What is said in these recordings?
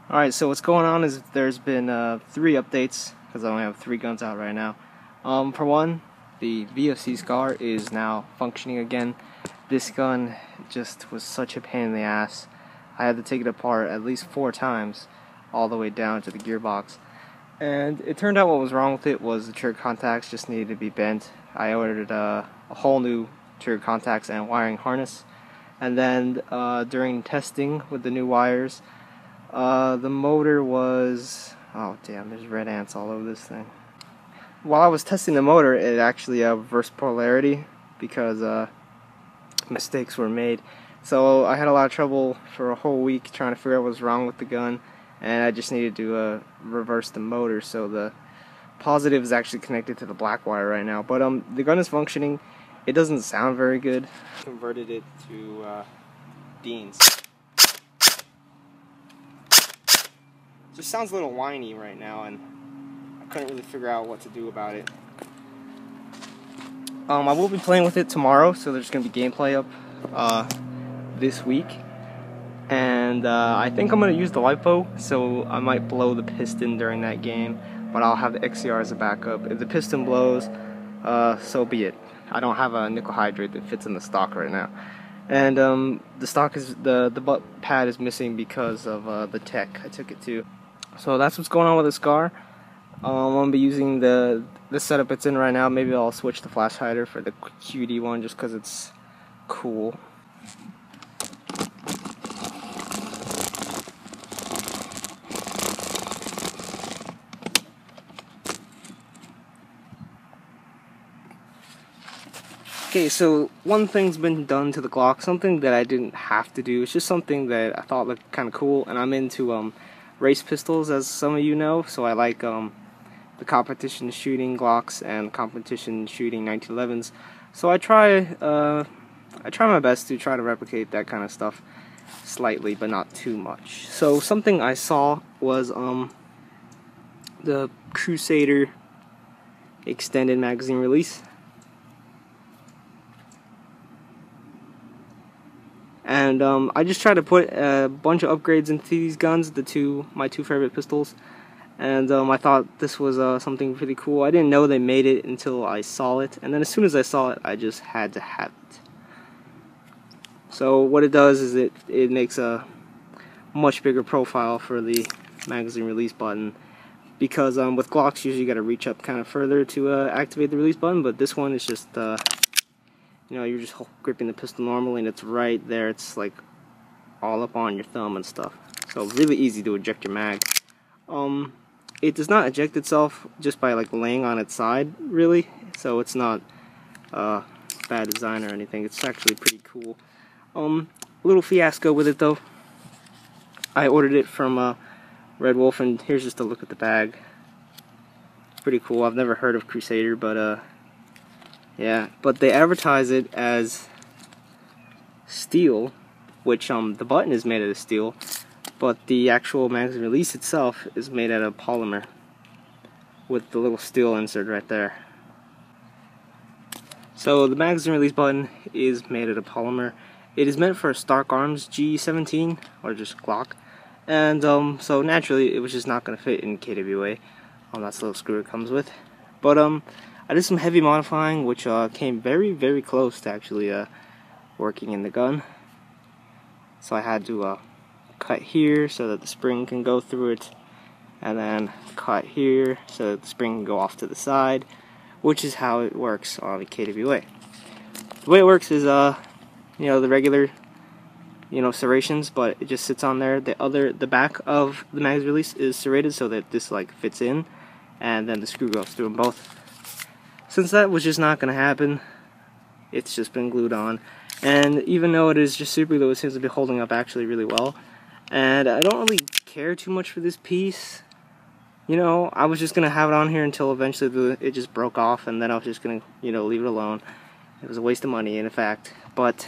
Alright, so what's going on is there's been 3 updates, because I only have 3 guns out right now. For one, the VOC Scar is now functioning again. This gun just was such a pain in the ass. I had to take it apart at least 4 times, all the way down to the gearbox. And it turned out what was wrong with it was the trigger contacts just needed to be bent. I ordered a whole new trigger contacts and wiring harness. And then during testing with the new wires, the motor was, oh damn, there's red ants all over this thing. While I was testing the motor, it actually reversed polarity because mistakes were made. So I had a lot of trouble for a whole week trying to figure out what was wrong with the gun, and I just needed to reverse the motor. So the positive is actually connected to the black wire right now. But the gun is functioning. It doesn't sound very good. Converted it to Dean's. Just sounds a little whiny right now, and I couldn't really figure out what to do about it. I will be playing with it tomorrow, so there's going to be gameplay up this week. And I think I'm going to use the LiPo, so I might blow the piston during that game, but I'll have the XCR as a backup. If the piston blows, so be it. I don't have a nickel hydrate that fits in the stock right now. And the stock is, the butt pad is missing because of the tech I took it to. So that's what's going on with the Scar. I'm going to be using the setup it's in right now. Maybe I'll switch the flash hider for the QD one just because it's cool. Okay, so one thing's been done to the Glock, something that I didn't have to do. It's just something that I thought looked kind of cool, and I'm into race pistols, as some of you know, so I like the competition shooting Glocks and competition shooting 1911s. So I try my best to try to replicate that kind of stuff slightly, but not too much. So something I saw was the Crusader extended magazine release. And I just tried to put a bunch of upgrades into these guns, my two favorite pistols. And I thought this was something pretty cool. I didn't know they made it until I saw it. And then as soon as I saw it, I just had to have it. So what it does is it makes a much bigger profile for the magazine release button. Because with Glocks, usually you got to reach up kind of further to activate the release button. But this one is just... you know, you're just gripping the pistol normally, and it's right there. It's like all up on your thumb and stuff. So really easy to eject your mag. It does not eject itself just by like laying on its side, really. So it's not bad design or anything. It's actually pretty cool. A little fiasco with it though. I ordered it from Red Wolf, and here's just a look at the bag. Pretty cool. I've never heard of Crusader, but yeah, but they advertise it as steel, which the button is made out of steel, but the actual magazine release itself is made out of polymer with the little steel insert right there. So the magazine release button is made out of polymer. It is meant for a Stark Arms G23 or just Glock, and so naturally it was just not going to fit in KWA. That's the little screw it comes with, but I did some heavy modifying, which came very, very close to actually working in the gun. So I had to cut here so that the spring can go through it, and then cut here so that the spring can go off to the side, which is how it works on the KWA. The way it works is, you know, the regular, you know, serrations, but it just sits on there. The back of the magazine release is serrated so that this like fits in, and then the screw goes through them both. Since that was just not going to happen, it's just been glued on. And even though it is just super glue, it seems to be holding up actually really well. And I don't really care too much for this piece. You know, I was just going to have it on here until eventually it just broke off, and then I was just going to, you know, leave it alone. It was a waste of money, in fact. But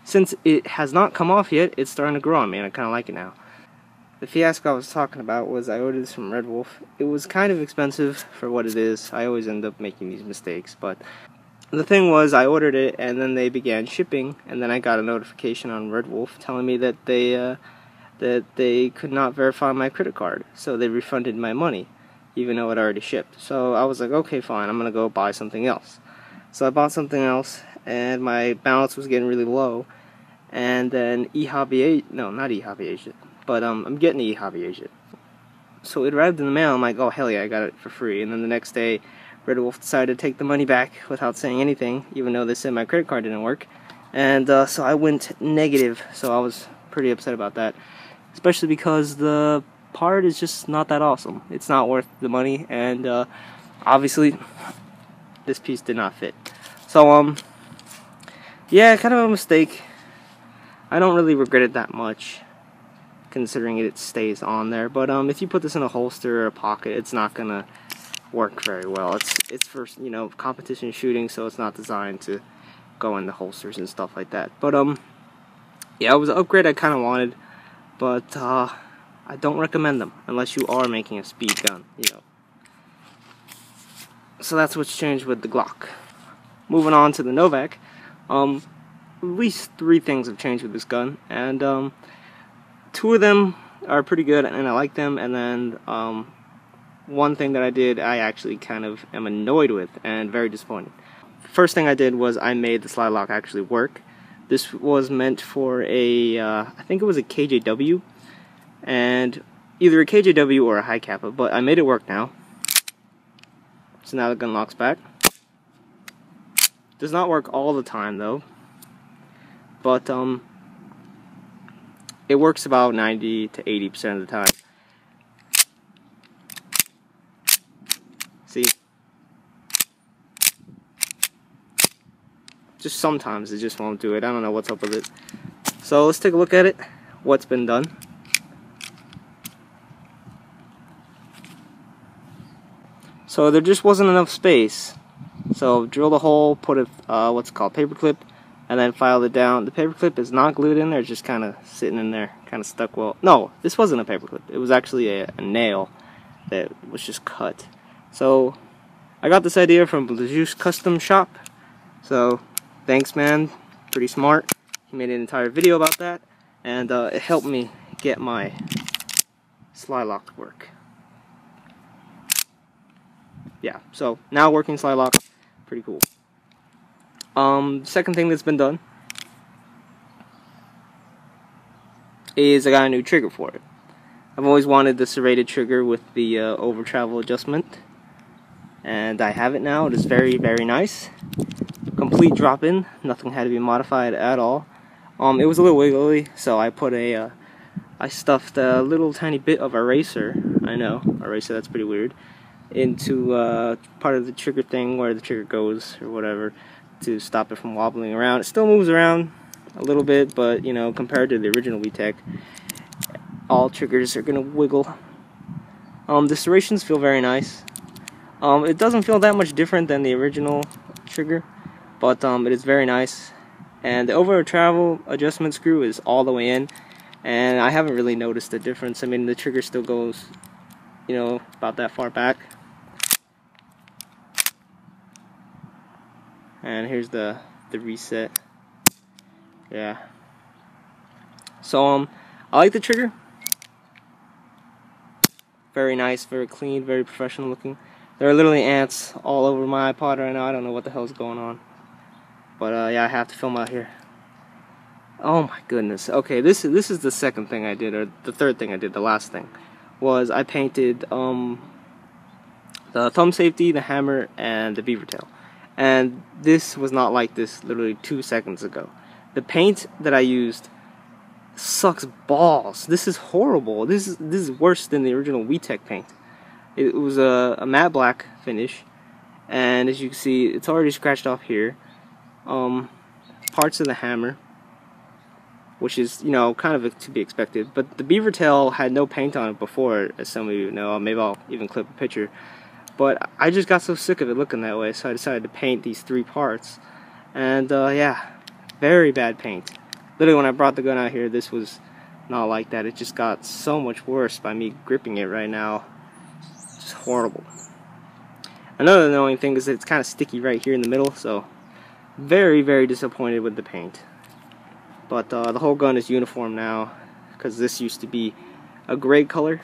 since it has not come off yet, it's starting to grow on me, and I kind of like it now. The fiasco I was talking about was I ordered this from Red Wolf. It was kind of expensive for what it is. I always end up making these mistakes, but the thing was I ordered it and then they began shipping, and then I got a notification on Red Wolf telling me that they that they could not verify my credit card, so they refunded my money, even though it already shipped. So I was like, okay, fine, I'm gonna go buy something else. So I bought something else, and my balance was getting really low. And then I'm getting the eHobby agent. So it arrived in the mail. I'm like, oh hell yeah, I got it for free. And then the next day, Red Wolf decided to take the money back without saying anything, even though they said my credit card didn't work. And so I went negative. So I was pretty upset about that, especially because the part is just not that awesome. It's not worth the money, and obviously this piece did not fit. So yeah, kind of a mistake. I don't really regret it that much, considering it stays on there. But if you put this in a holster or a pocket, it's not gonna work very well. It's for, you know, competition shooting, so it's not designed to go in the holsters and stuff like that. But yeah, it was an upgrade I kind of wanted, but I don't recommend them unless you are making a speed gun, you know. So that's what's changed with the Glock. Moving on to the NovaK. At least 3 things have changed with this gun, and 2 of them are pretty good and I like them, and then one thing that I did I actually kind of am annoyed with and very disappointed. First thing I did was I made the slide lock actually work. This was meant for a I think it was a KJW, and either a KJW or a high kappa, but I made it work now. So now the gun locks back. Does not work all the time though, but it works about 90 to 80% of the time. See? Just sometimes it just won't do it. I don't know what's up with it. So let's take a look at it, what's been done. So there just wasn't enough space. So drilled a hole, put a what's it called, paper clip, and then filed it down. The paper clip is not glued in there, it's just kind of sitting in there, kind of stuck well. No, this wasn't a paper clip. It was actually a nail that was just cut. So I got this idea from the Juice Custom Shop. So thanks, man. Pretty smart. He made an entire video about that, and it helped me get my slide lock to work. Yeah, so now working slide lock, pretty cool. Second thing that's been done is I got a new trigger for it. I've always wanted the serrated trigger with the over travel adjustment, and I have it now. It is very, very nice. Complete drop-in, nothing had to be modified at all. It was a little wiggly, so I put I stuffed a little tiny bit of eraser, I know, eraser, that's pretty weird, into part of the trigger thing where the trigger goes or whatever, to stop it from wobbling around. It still moves around a little bit, but you know, compared to the original VTech, all triggers are gonna wiggle. The serrations feel very nice. It doesn't feel that much different than the original trigger, but it is very nice. And the over travel adjustment screw is all the way in, and I haven't really noticed the difference. I mean, the trigger still goes, you know, about that far back. And here's the reset. Yeah. So I like the trigger. Very nice, very clean, very professional looking. There are literally ants all over my iPod right now. I don't know what the hell's going on. But yeah, I have to film out here. Oh my goodness. Okay, this is the second thing I did, or the third thing I did. The last thing was I painted the thumb safety, the hammer, and the beaver tail. And this was not like this literally 2 seconds ago. The paint that I used sucks balls. This is horrible. This is worse than the original VTech paint. It was a matte black finish, and as you can see, it's already scratched off here. Parts of the hammer, which is, you know, kind of to be expected. But the beaver tail had no paint on it before, as some of you know. Maybe I'll even clip a picture. But I just got so sick of it looking that way, so I decided to paint these 3 parts. And yeah, very bad paint. Literally, when I brought the gun out here, this was not like that. It just got so much worse by me gripping it right now. Just horrible. Another annoying thing is that it's kind of sticky right here in the middle, so very, very disappointed with the paint. But the whole gun is uniform now. because this used to be a gray color,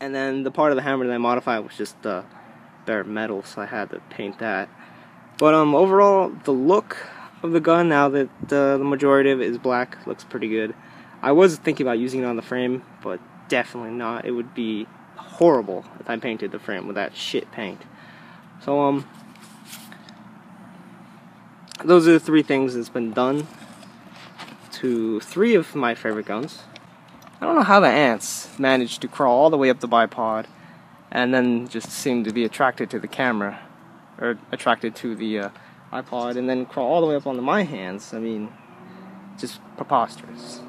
and then the part of the hammer that I modified was just bare metal, so I had to paint that. But overall, the look of the gun, now that the majority of it is black, looks pretty good. I was thinking about using it on the frame, but definitely not. It would be horrible if I painted the frame with that shit paint. So those are the 3 things that's been done to 3 of my favorite guns. I don't know how the ants managed to crawl all the way up the bipod and then just seem to be attracted to the camera, or attracted to the iPod, and then crawl all the way up onto my hands. I mean, just preposterous.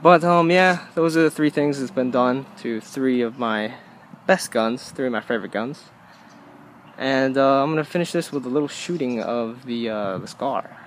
But yeah, those are the 3 things that's been done to 3 of my best guns, 3 of my favorite guns. And I'm gonna finish this with a little shooting of the scar.